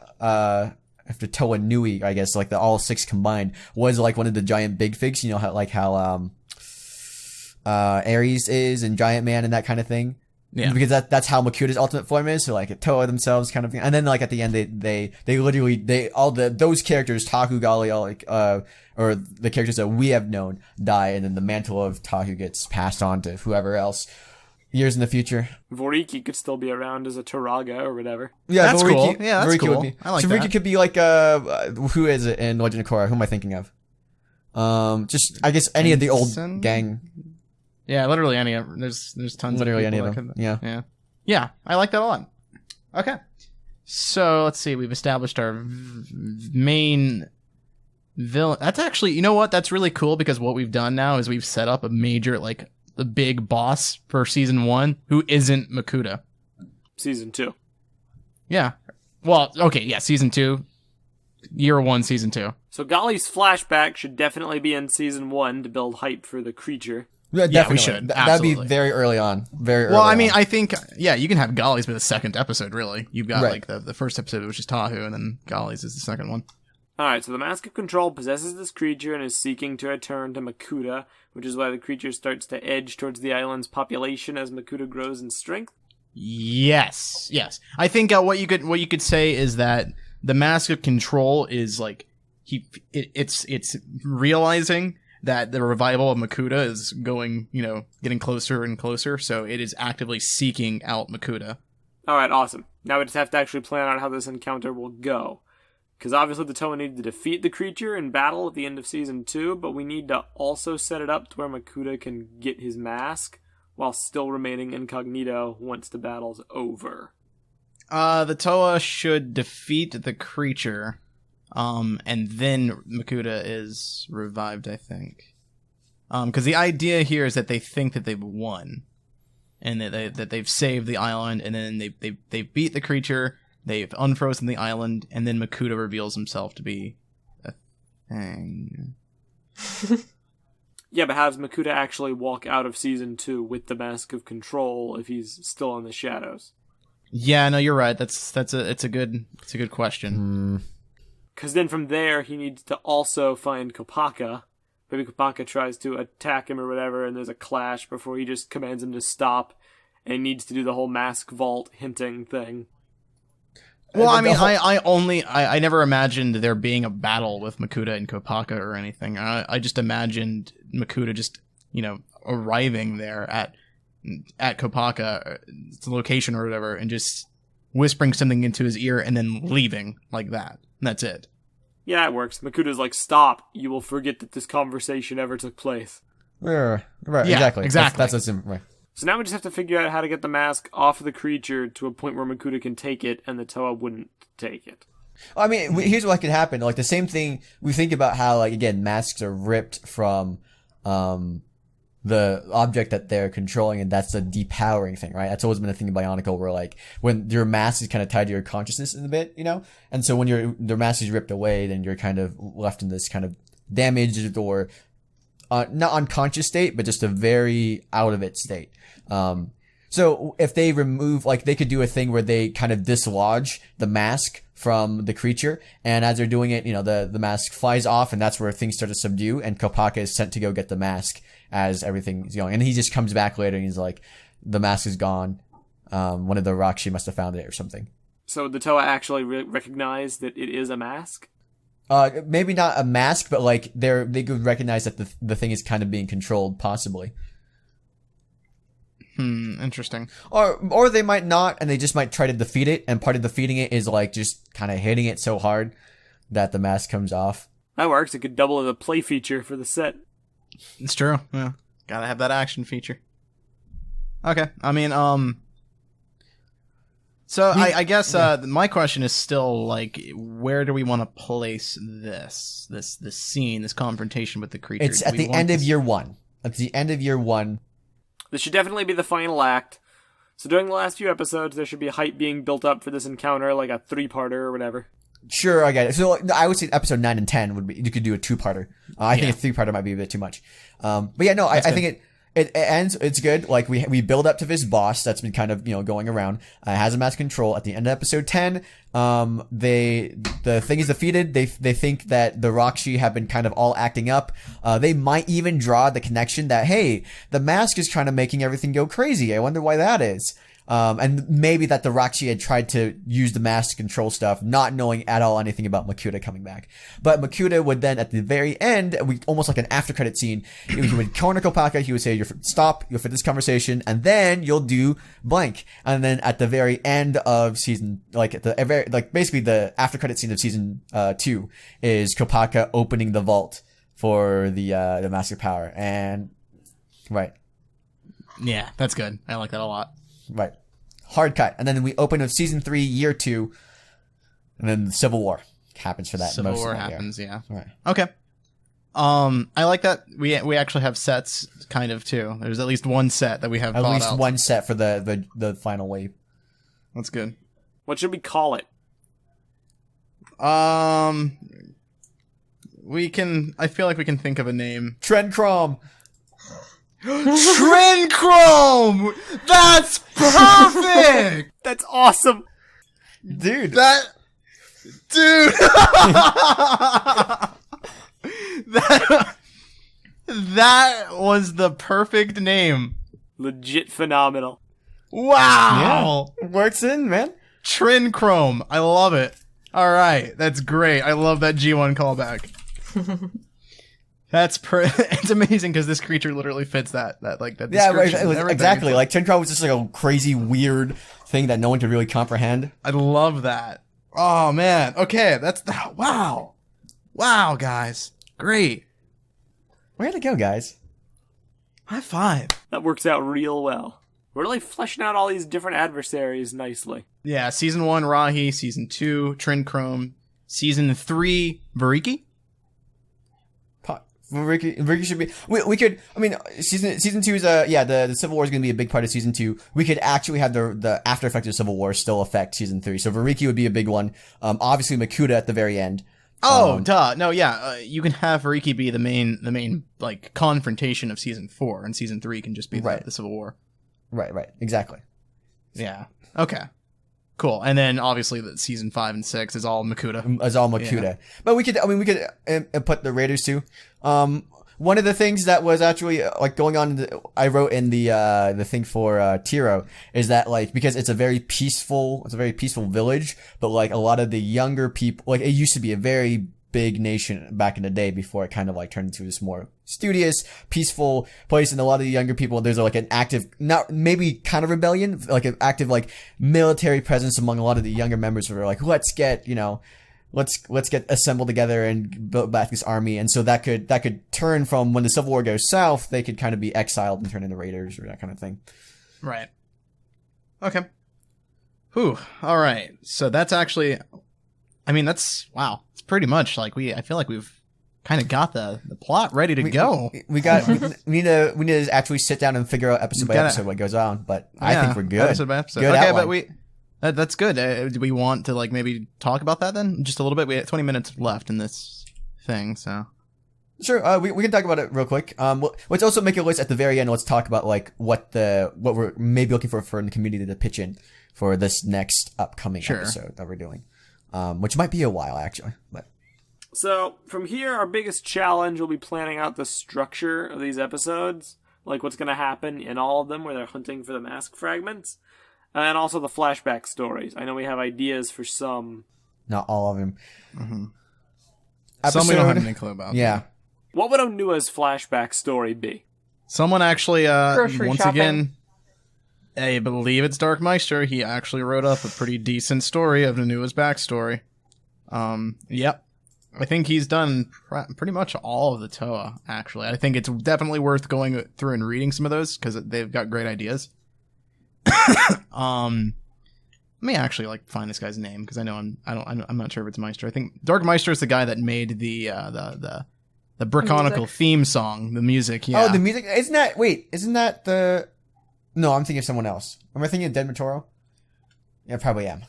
[SPEAKER 2] Nui, I guess, like the all 6 combined, was like one of the giant big figs, you know, how Ares is and Giant Man and that kind of thing.
[SPEAKER 1] Yeah.
[SPEAKER 2] Because that's how Makuta's ultimate form is, so like a Toa themselves kind of thing. And then like at the end they literally those characters, Taku, Gali, all like or the characters that we have known die, and then the mantle of Taku gets passed on to whoever else years in the future.
[SPEAKER 4] Voriki could still be around as a Turaga or whatever.
[SPEAKER 2] Yeah,
[SPEAKER 1] that's
[SPEAKER 2] Voriki,
[SPEAKER 1] cool. Yeah, that's
[SPEAKER 2] Voriki
[SPEAKER 1] cool.
[SPEAKER 2] Would be.
[SPEAKER 1] I like
[SPEAKER 2] so
[SPEAKER 1] that.
[SPEAKER 2] Voriki could be like who is it in Legend of Korra? Who am I thinking of? Just I guess any of the old gang.
[SPEAKER 1] Yeah, literally any of them. There's tons
[SPEAKER 2] Literally
[SPEAKER 1] of
[SPEAKER 2] any of
[SPEAKER 1] people
[SPEAKER 2] them. Yeah.
[SPEAKER 1] Yeah, I like that a lot. Okay. So, let's see. We've established our main villain. That's actually, you know what? That's really cool, because what we've done now is we've set up a major, like, the big boss for season 1 who isn't Makuta.
[SPEAKER 4] Season 2.
[SPEAKER 1] Yeah. Well, okay, yeah, season 2. Year 1, season 2.
[SPEAKER 4] So Gali's flashback should definitely be in season 1 to build hype for the creature.
[SPEAKER 2] Yeah,
[SPEAKER 1] Yeah, we should.
[SPEAKER 2] That'd be very early on.
[SPEAKER 1] Well, I mean, I think, yeah, you can have Gali's be the second episode, really. You've got, like, the first episode, which is Tahu, and then Gali's is the second one.
[SPEAKER 4] Alright, so the Mask of Control possesses this creature and is seeking to return to Makuta, which is why the creature starts to edge towards the island's population as Makuta grows in strength.
[SPEAKER 1] Yes. I think what you could say is that the Mask of Control is, like, it's realizing that the revival of Makuta is going, you know, getting closer and closer, so it is actively seeking out Makuta.
[SPEAKER 4] Alright, awesome. Now we just have to actually plan out how this encounter will go. Because obviously the Toa need to defeat the creature in battle at the end of Season 2, but we need to also set it up to where Makuta can get his mask while still remaining incognito once the battle's over.
[SPEAKER 1] The Toa should defeat the creature, and then Makuta is revived, I think. Because the idea here is that they think that they've won, and that they've saved the island, and then they beat the creature, they've unfrozen the island, and then Makuta reveals himself to be a thing.
[SPEAKER 4] Yeah, but how does Makuta actually walk out of Season 2 with the Mask of Control if he's still in the shadows?
[SPEAKER 1] Yeah, no, you're right. It's a good question.
[SPEAKER 4] Because then from there, he needs to also find Kopaka. Maybe Kopaka tries to attack him or whatever, and there's a clash before he just commands him to stop, and he needs to do the whole mask vault hinting thing.
[SPEAKER 1] Well, I mean, I never imagined there being a battle with Makuta and Kopaka or anything. I just imagined Makuta just, you know, arriving there at Kopaka, the location or whatever, and just whispering something into his ear and then leaving like that. And that's it.
[SPEAKER 4] Yeah, it works. Makuta's like, stop. You will forget that this conversation ever took place.
[SPEAKER 2] Right,
[SPEAKER 1] Yeah,
[SPEAKER 2] exactly. That's what's right.
[SPEAKER 4] So now we just have to figure out how to get the mask off of the creature to a point where Makuta can take it and the Toa wouldn't take it.
[SPEAKER 2] I mean, here's what could happen. Like, the same thing, we think about how, like, again, masks are ripped from the object that they're controlling, and that's a depowering thing, right? That's always been a thing in Bionicle, where, like, when your mask is kind of tied to your consciousness in a bit, you know? And so when their mask is ripped away, then you're kind of left in this kind of damaged or not unconscious state, but just a very out of it state. So if they remove, like, they could do a thing where they kind of dislodge the mask from the creature, and as they're doing it, you know, the mask flies off, and that's where things start to subdue, and Kopaka is sent to go get the mask as everything's going. And he just comes back later, and he's like, the mask is gone. One of the Rakshi must have found it or something.
[SPEAKER 4] So the Toa actually recognize that it is a mask?
[SPEAKER 2] Maybe not a mask, but like they could recognize that the thing is kind of being controlled, possibly.
[SPEAKER 1] Interesting.
[SPEAKER 2] Or they might not, and they just might try to defeat it, and part of defeating it is like just kind of hitting it so hard that the mask comes off.
[SPEAKER 4] That works. It could double as a play feature for the set.
[SPEAKER 1] It's true. Yeah. Gotta have that action feature. Okay. I mean, so I guess my question is still like, where do we want to place this scene, this confrontation with the creature?
[SPEAKER 2] It's at the end of year one. At the end of year one.
[SPEAKER 4] This should definitely be the final act. So during the last few episodes, there should be hype being built up for this encounter, like a 3-parter or whatever.
[SPEAKER 2] Sure, I get it. So I would say episode 9 and 10 would be, you could do a 2-parter. I think a 3-parter might be a bit too much. But yeah, no, I think it ends, it's good. Like we build up to this boss that's been kind of, going around. Has a mass control. At the end of episode 10, the thing is defeated. They think that the Rakshi have been kind of all acting up. They might even draw the connection that, hey, the mask is kind of making everything go crazy. I wonder why that is. And maybe that the Rakshi had tried to use the mask to control stuff, not knowing at all anything about Makuta coming back. But Makuta would then, at the very end, almost like an after credit scene, he would corner Kopaka, he would say, stop, you'll fit this conversation, and then you'll do blank. And then at the very end of season, basically the after credit scene of season 2 is Kopaka opening the vault for the Mask of Power. And, right.
[SPEAKER 1] Yeah, that's good. I like that a lot.
[SPEAKER 2] Right. Hard cut. And then we open with season 3, year 2, and then Civil War happens for that.
[SPEAKER 1] Civil War happens, yeah.
[SPEAKER 2] Right.
[SPEAKER 1] Okay. I like that we actually have sets kind of too. There's at least one set that we have
[SPEAKER 2] at least
[SPEAKER 1] out.
[SPEAKER 2] One set for the final wave.
[SPEAKER 1] That's good.
[SPEAKER 4] What should we call it?
[SPEAKER 1] I feel like we can think of a name.
[SPEAKER 2] Trendcrom.
[SPEAKER 1] Trendchrome! That's perfect!
[SPEAKER 4] That's awesome!
[SPEAKER 2] Dude.
[SPEAKER 1] That was the perfect name.
[SPEAKER 4] Legit phenomenal.
[SPEAKER 1] Wow!
[SPEAKER 2] Yeah. Works in, man.
[SPEAKER 1] Trendchrome. I love it. Alright, that's great. I love that G1 callback. It's amazing because this creature literally fits that description.
[SPEAKER 2] Yeah, right, exactly. Like Trendcrom was just like a crazy weird thing that no one could really comprehend.
[SPEAKER 1] I love that. Oh man. Okay, wow. Wow, guys. Great.
[SPEAKER 2] Way to go, guys.
[SPEAKER 1] High five.
[SPEAKER 4] That works out real well. We're really fleshing out all these different adversaries nicely.
[SPEAKER 1] Yeah, season 1 Rahi, season 2 Trendchrome, season 3 Variki.
[SPEAKER 2] Ricky should be. We could. I mean, season 2 is the Civil War is going to be a big part of season 2. We could actually have the after effect of Civil War still affect season 3. So Variki would be a big one. Obviously Makuta at the very end.
[SPEAKER 1] Oh, duh. No, yeah. You can have Variki be the main like confrontation of season 4, and season 3 can just be the Civil War.
[SPEAKER 2] Right. Exactly.
[SPEAKER 1] Yeah. Okay. Cool. And then obviously the season 5 and 6 is all Makuta.
[SPEAKER 2] Yeah. But we could put the Raiders too. One of the things that was actually like going on, I wrote in the thing for Tiro, is that like, because it's a very peaceful village, but like a lot of the younger people, like it used to be a very big nation back in the day before it kind of like turned into this more studious, peaceful place. And a lot of the younger people, there's like an active, not maybe kind of rebellion, like an active like military presence among a lot of the younger members who are like, let's get assembled together and build back this army. And so that could turn from, when the Civil War goes south, they could kind of be exiled and turn into raiders or that kind of thing.
[SPEAKER 1] Right. Okay. Whew. All right. So that's actually, I mean, that's, wow. It's pretty much like I feel like we've kind of got the plot ready to go.
[SPEAKER 2] We need to actually sit down and figure out episode by episode what goes on, but I think we're good.
[SPEAKER 1] Episode by episode.
[SPEAKER 2] Good
[SPEAKER 1] okay,
[SPEAKER 2] outline.
[SPEAKER 1] but that's good. Do we want to like maybe talk about that then? Just a little bit. We have 20 minutes left in this thing, so.
[SPEAKER 2] Sure, we can talk about it real quick. Let's also make a list at the very end. Let's talk about like what we're maybe looking for in the community to pitch in for this next upcoming episode that we're doing. Which might be a while actually, but.
[SPEAKER 4] So from here, our biggest challenge will be planning out the structure of these episodes, like what's going to happen in all of them where they're hunting for the mask fragments, and also the flashback stories. I know we have ideas for some.
[SPEAKER 2] Not all of them.
[SPEAKER 1] Mm-hmm. Some we don't have any clue about.
[SPEAKER 2] Yeah.
[SPEAKER 4] What would Onua's flashback story be?
[SPEAKER 1] Someone actually, once again, I believe it's Dark Meister. He actually wrote up a pretty decent story of Nanua's backstory. Yep. I think he's done pretty much all of the Toa, actually. I think it's definitely worth going through and reading some of those, because they've got great ideas. Let me actually find this guy's name, because I know I'm not sure if it's Meister. I think Dark Meister is the guy that made the Brickonicle theme song, the music. Yeah.
[SPEAKER 2] Oh, the music. Isn't that the? No, I'm thinking of someone else. Am I thinking of Dead Matoro? Yeah, probably am.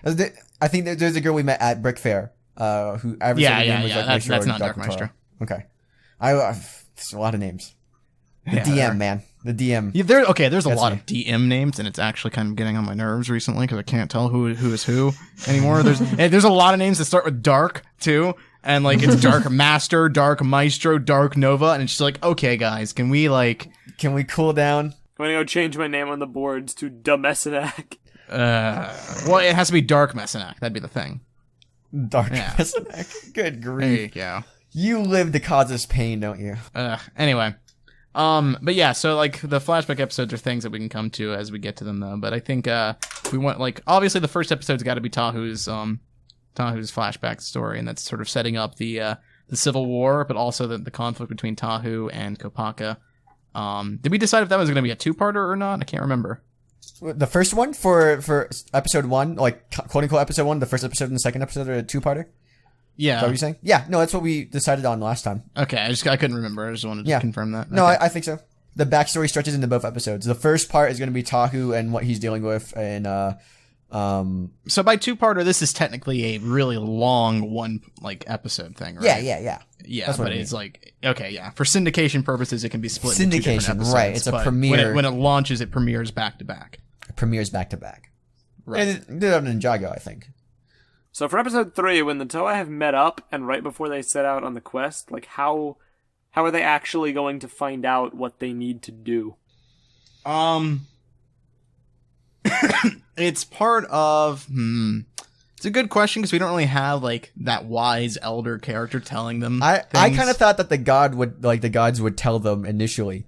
[SPEAKER 2] I think there's a girl we met at Brick Fair. Who name was
[SPEAKER 1] that's not Dark Meister.
[SPEAKER 2] Okay, there's a lot of names. The DM, man. The DM.
[SPEAKER 1] Yeah, there's a lot of DM names, and it's actually kind of getting on my nerves recently because I can't tell who is who anymore. There's a lot of names that start with Dark too, and it's Dark Master, Dark Maestro, Dark Nova, and it's just okay, guys, can we
[SPEAKER 2] cool down?
[SPEAKER 4] I'm gonna go change my name on the boards to Dumessinac.
[SPEAKER 1] Well, it has to be Dark Messinac. That'd be the thing.
[SPEAKER 2] Dark Messinac. Good grief.
[SPEAKER 1] There you go.
[SPEAKER 2] You live to cause us pain, don't you?
[SPEAKER 1] Anyway. But yeah, so the flashback episodes are things that we can come to as we get to them, though. But I think we want obviously the first episode's got to be Tahu's flashback story, and that's sort of setting up the Civil War, but also the conflict between Tahu and Kopaka. Did we decide if that was going to be a two-parter or not? I can't remember.
[SPEAKER 2] The first one for episode 1, quote unquote episode 1, the first episode and the second episode are a two-parter.
[SPEAKER 1] Yeah.
[SPEAKER 2] Is that what you're saying? Yeah, no, that's what we decided on last time.
[SPEAKER 1] Okay, I couldn't remember. I just wanted to confirm that.
[SPEAKER 2] No,
[SPEAKER 1] okay.
[SPEAKER 2] I think so. The backstory stretches into both episodes. The first part is going to be Tahu and what he's dealing with, and
[SPEAKER 1] So by two-parter, this is technically a really long one episode thing, right?
[SPEAKER 2] Yeah.
[SPEAKER 1] Yeah,
[SPEAKER 2] that's
[SPEAKER 1] but
[SPEAKER 2] what
[SPEAKER 1] it's for syndication purposes, it can be split into two different episodes.
[SPEAKER 2] Right? It's a premiere.
[SPEAKER 1] When it launches, it premieres back to back.
[SPEAKER 2] Right. And it did on Ninjago, I think.
[SPEAKER 4] So for episode 3, when the Toa have met up and right before they set out on the quest, how are they actually going to find out what they need to do?
[SPEAKER 1] It's part of it's a good question because we don't really have that wise elder character telling them.
[SPEAKER 2] I kind of thought that the gods would tell them initially.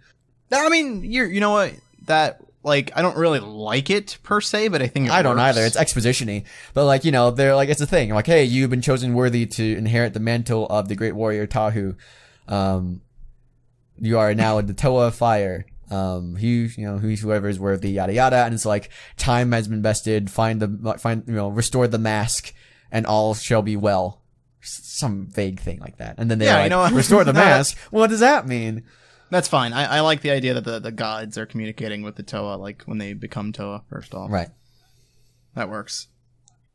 [SPEAKER 1] I mean, you know what, that I don't really like it per se, but I think
[SPEAKER 2] I don't either. It's exposition-y. But they're it's a thing. Hey, you've been chosen worthy to inherit the mantle of the great warrior Tahu. You are now the Toa of Fire. Who's whoever is worthy, yada yada, and it's time has been vested. Restore the mask, and all shall be well. Some vague thing like that. And then they're restore the mask. What does that mean?
[SPEAKER 1] That's fine. I like the idea that the gods are communicating with the Toa, when they become Toa, first off.
[SPEAKER 2] Right.
[SPEAKER 1] That works.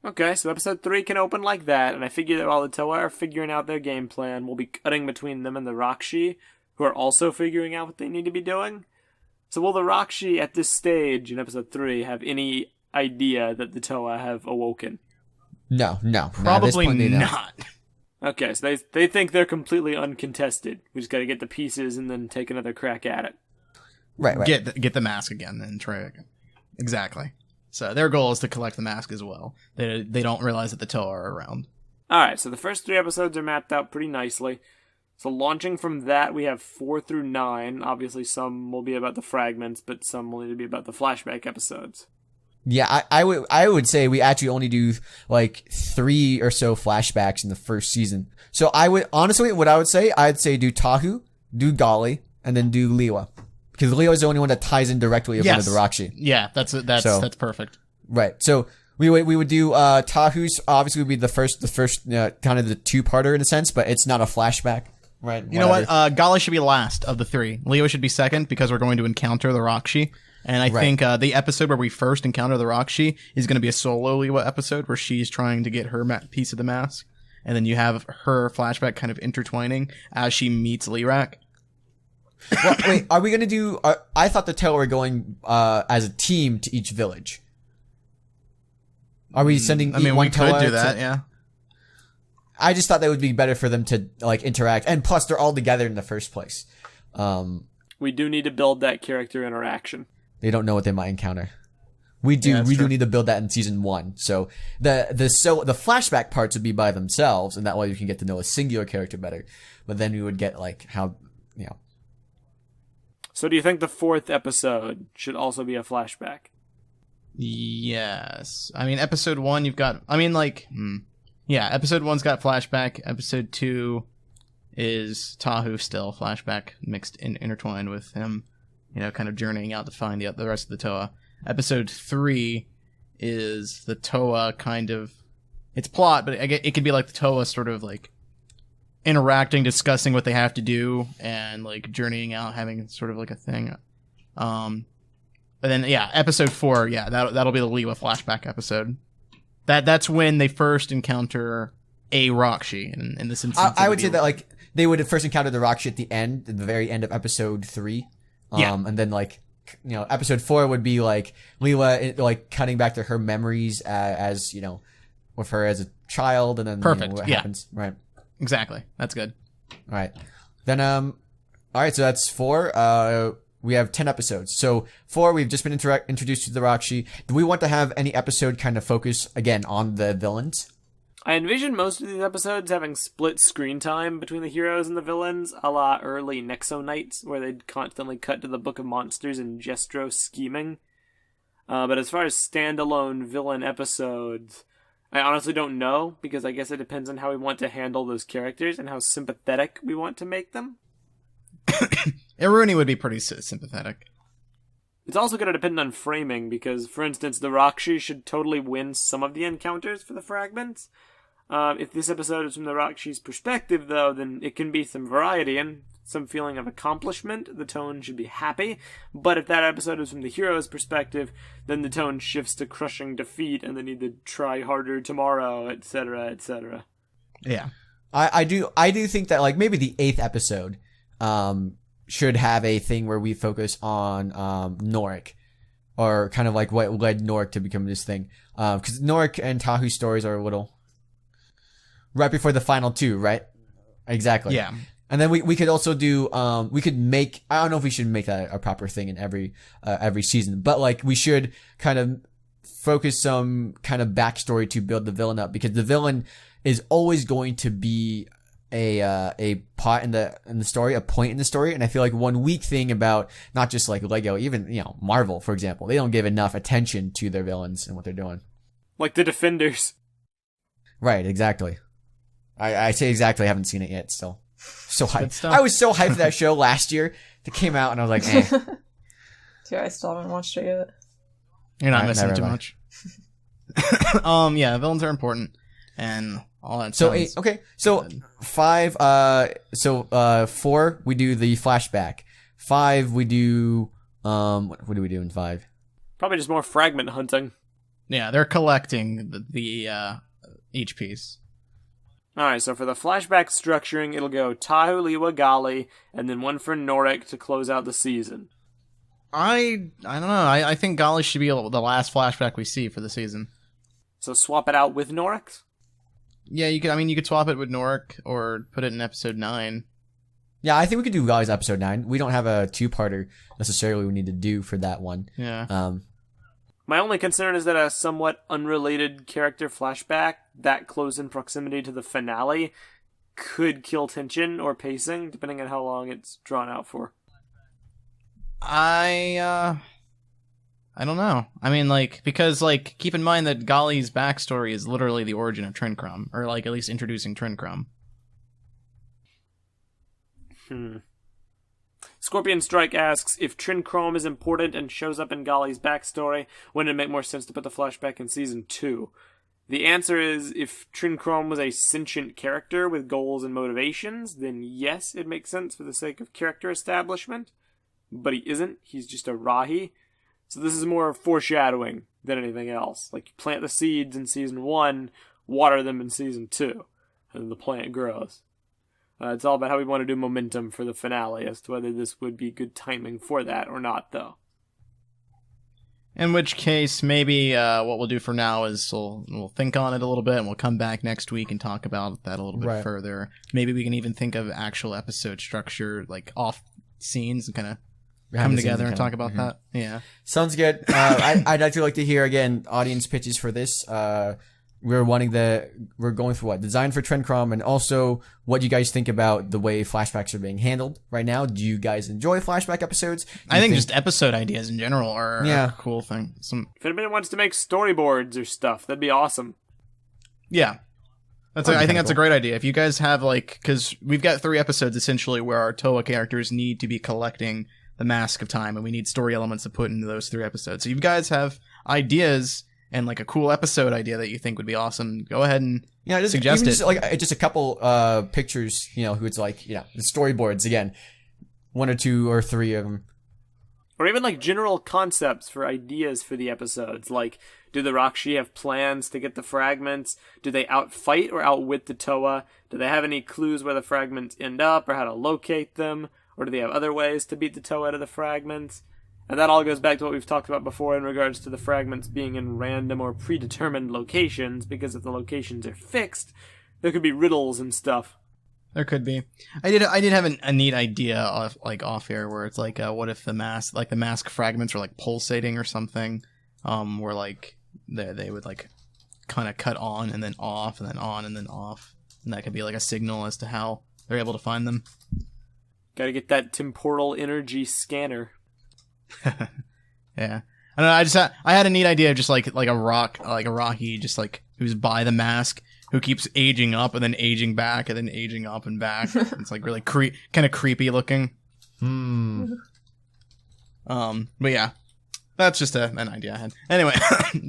[SPEAKER 4] Okay, so episode 3 can open like that, and I figure that while the Toa are figuring out their game plan, we'll be cutting between them and the Rakshi, who are also figuring out what they need to be doing. So will the Rakshi at this stage in episode 3 have any idea that the Toa have awoken?
[SPEAKER 2] No.
[SPEAKER 1] Probably not.
[SPEAKER 4] Okay, so they think they're completely uncontested. We just gotta get the pieces and then take another crack at it.
[SPEAKER 2] Right.
[SPEAKER 1] Get the mask again and try again. Exactly. So their goal is to collect the mask as well. They don't realize that the Toa are around.
[SPEAKER 4] Alright, so the first 3 episodes are mapped out pretty nicely. So launching from that, we have 4 through 9. Obviously, some will be about the fragments, but some will need to be about the flashback episodes.
[SPEAKER 2] Yeah, I would say we actually only do 3 or so flashbacks in the first season. So I'd say do Tahu, do Gali, and then do Liwa. Because Liwa is the only one that ties in directly with one of the Rakshi.
[SPEAKER 1] Yeah, that's perfect.
[SPEAKER 2] Right. So we would do Tahu's obviously would be the first kind of the two-parter in a sense, but it's not a flashback. Right.
[SPEAKER 1] You know what? Gali should be last of the 3. Leo should be second because we're going to encounter the Rakshi. And I think the episode where we first encounter the Rakshi is going to be a solo Liwa episode where she's trying to get her piece of the mask. And then you have her flashback kind of intertwining as she meets Lirak.
[SPEAKER 2] Well, wait, are we going to do... I thought the Toa were going as a team to each village. Are we sending
[SPEAKER 1] we could do that, yeah.
[SPEAKER 2] I just thought that would be better for them to interact. And plus, they're all together in the first place.
[SPEAKER 4] We do need to build that character interaction.
[SPEAKER 2] They don't know what they might encounter. We do. Yeah, we do need to build that in season 1. So the flashback parts would be by themselves, and that way you can get to know a singular character better. But then we would get how.
[SPEAKER 4] So do you think the 4th episode should also be a flashback?
[SPEAKER 1] Yes. I mean, episode 1, you've got... I mean, like... Yeah, episode 1's got flashback. Episode 2 is Tahu still flashback, intertwined with him, kind of journeying out to find the rest of the Toa. Episode 3 is the Toa kind of... It's plot, but it could be like the Toa sort of like interacting, discussing what they have to do, and like journeying out, having sort of like a thing. But then, episode 4, that'll be the Lewa flashback episode. That's when they first encounter a Rakshi in this instance.
[SPEAKER 2] I would say that like they would have first encountered the Rakshi at the very end of episode 3. And then like episode 4 would be like Lewa like cutting back to her memories as with her as a child, and then
[SPEAKER 1] perfect.
[SPEAKER 2] What happens. Right.
[SPEAKER 1] Exactly. That's good.
[SPEAKER 2] All right. Then all right. So that's 4. We have 10 episodes. So 4, we've just been introduced to the Rakshi. Do we want to have any episode kind of focus, again, on the villains?
[SPEAKER 4] I envision most of these episodes having split screen time between the heroes and the villains, a la early Nexo Nights, where they'd constantly cut to the Book of Monsters and Jestro scheming. But as far as standalone villain episodes, I honestly don't know, because I guess it depends on how we want to handle those characters and how sympathetic we want to make them.
[SPEAKER 1] Iruni would be pretty sympathetic.
[SPEAKER 4] It's also going to depend on framing, because, for instance, the Rakshi should totally win some of the encounters for the fragments. If this episode is from the Rakshi's perspective, though, then it can be some variety and some feeling of accomplishment. The tone should be happy. But if that episode is from the hero's perspective, then the tone shifts to crushing defeat and the need to try harder tomorrow, etc., etc.
[SPEAKER 1] Yeah.
[SPEAKER 2] I do think that like maybe the 8th episode should have a thing where we focus on Norik, or kind of like what led Norik to become this thing. Because Norik and Tahu's stories are a little right before the final 2, right? Exactly.
[SPEAKER 1] Yeah.
[SPEAKER 2] And then we could also do we could make, I don't know if we should make that a proper thing in every season, but like we should kind of focus some kind of backstory to build the villain up, because the villain is always going to be a part in the story, a point in the story. And I feel like one weak thing about not just like Lego, even Marvel, for example, they don't give enough attention to their villains and what they're doing.
[SPEAKER 4] Like the Defenders.
[SPEAKER 2] Right, exactly. I say exactly. I haven't seen it yet. Still, so hyped. I was so hyped for that show last year. It came out and I was like, eh.
[SPEAKER 3] Yeah, I still haven't watched it yet.
[SPEAKER 1] You're not missing too much. Villains are important and all that.
[SPEAKER 2] So 8, okay. So 5. 4 we do the flashback. 5 we do what do we do in 5?
[SPEAKER 4] Probably just more fragment hunting.
[SPEAKER 1] Yeah, they're collecting the each piece.
[SPEAKER 4] Alright, so for the flashback structuring, it'll go Tahu, Lewa, Gali, and then one for Norik to close out the season.
[SPEAKER 1] I don't know. I think Gali should be the last flashback we see for the season.
[SPEAKER 4] So swap it out with Norik?
[SPEAKER 1] Yeah, you could swap it with Norik or put it in episode 9.
[SPEAKER 2] Yeah, I think we could do Gali's episode 9. We don't have a 2-parter necessarily we need to do for that one.
[SPEAKER 1] Yeah.
[SPEAKER 4] My only concern is that a somewhat unrelated character flashback that close in proximity to the finale could kill tension or pacing, depending on how long it's drawn out for.
[SPEAKER 1] I don't know. I mean, like, because, like, keep in mind that Gali's backstory is literally the origin of Trincrum, or, like, at least introducing Trincrum.
[SPEAKER 4] Scorpion Strike asks, if Trincrum is important and shows up in Gali's backstory, wouldn't it make more sense to put the flashback in Season 2? The answer is, if Trincrum was a sentient character with goals and motivations, then yes, it makes sense for the sake of character establishment. But he isn't. He's just a Rahi. So this is more foreshadowing than anything else. Like, you plant the seeds in Season 1, water them in Season 2, and then the plant grows. It's all about how we want to do momentum for the finale, as to whether this would be good timing for that or not, though.
[SPEAKER 1] In which case, maybe what we'll do for now is we'll think on it a little bit, and we'll come back next week and talk about that a little bit further. Maybe we can even think of actual episode structure, like off scenes, and kind of come together and talk about that. Yeah,
[SPEAKER 2] sounds good. I'd actually like to hear again audience pitches for this. we're going for what? Design for Trendcrom, and also what you guys think about the way flashbacks are being handled right now. Do you guys enjoy flashback episodes?
[SPEAKER 1] I think just episode ideas in general are a cool thing.
[SPEAKER 4] If anybody wants to make storyboards or stuff, that'd be awesome.
[SPEAKER 1] Yeah. I think that's a great idea. If you guys have, like, because we've got 3 episodes essentially where our Toa characters need to be collecting the Mask of Time, and we need story elements to put into those 3 episodes. So if you guys have ideas and like a cool episode idea that you think would be awesome, go ahead and suggest it.
[SPEAKER 2] Just a couple pictures, who it's like, the storyboards again, 1 or 2 or 3 of them.
[SPEAKER 4] Or even like general concepts for ideas for the episodes. Like, do the Rakshi have plans to get the fragments? Do they outfight or outwit the Toa? Do they have any clues where the fragments end up or how to locate them? Or do they have other ways to beat the Toa out of the fragments? And that all goes back to what we've talked about before in regards to the fragments being in random or predetermined locations, because if the locations are fixed, there could be riddles and stuff.
[SPEAKER 1] There could be. I did have a neat idea off here where it's like, what if the mask fragments are like pulsating or something, where like they would like kind of cut on and then off and then on and then off, and that could be like a signal as to how they're able to find them.
[SPEAKER 4] Gotta get that temporal energy scanner.
[SPEAKER 1] Yeah. I don't know, I had a neat idea of just like a Rocky, just like who's by the mask, who keeps aging up and then aging back and then aging up and back. It's like really kind of creepy looking. But yeah, that's just an idea I had. Anyway,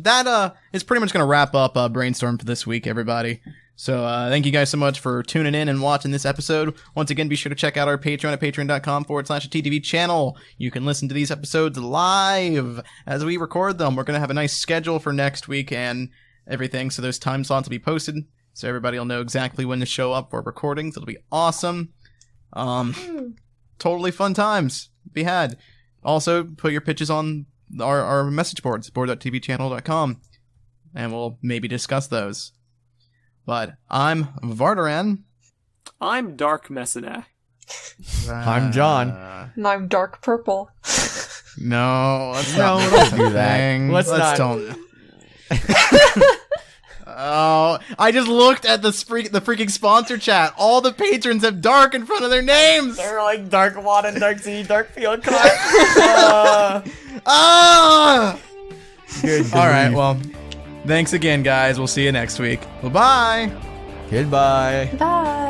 [SPEAKER 1] that is pretty much going to wrap up Brainstorm for this week, everybody. So thank you guys so much for tuning in and watching this episode. Once again, be sure to check out our Patreon at patreon.com/TTV channel. You can listen to these episodes live as we record them. We're going to have a nice schedule for next week and everything, so those time slots will be posted, so everybody will know exactly when to show up for recordings. It'll be awesome. Totally fun times to be had. Also, put your pitches on our message boards, board.tvchannel.com, and we'll maybe discuss those. But I'm Vardaran.
[SPEAKER 4] I'm Dark Messina.
[SPEAKER 2] I'm John.
[SPEAKER 3] And I'm Dark Prpl.
[SPEAKER 1] No, let's not do that. Let's don't. Oh, I just looked at the freaking sponsor chat. All the patrons have Dark in front of their names.
[SPEAKER 2] They're like Dark Water, Dark Z, Dark Field Card. Good.
[SPEAKER 1] All right, well, thanks again, guys. We'll see you next week. Bye-bye.
[SPEAKER 2] Goodbye.
[SPEAKER 3] Bye.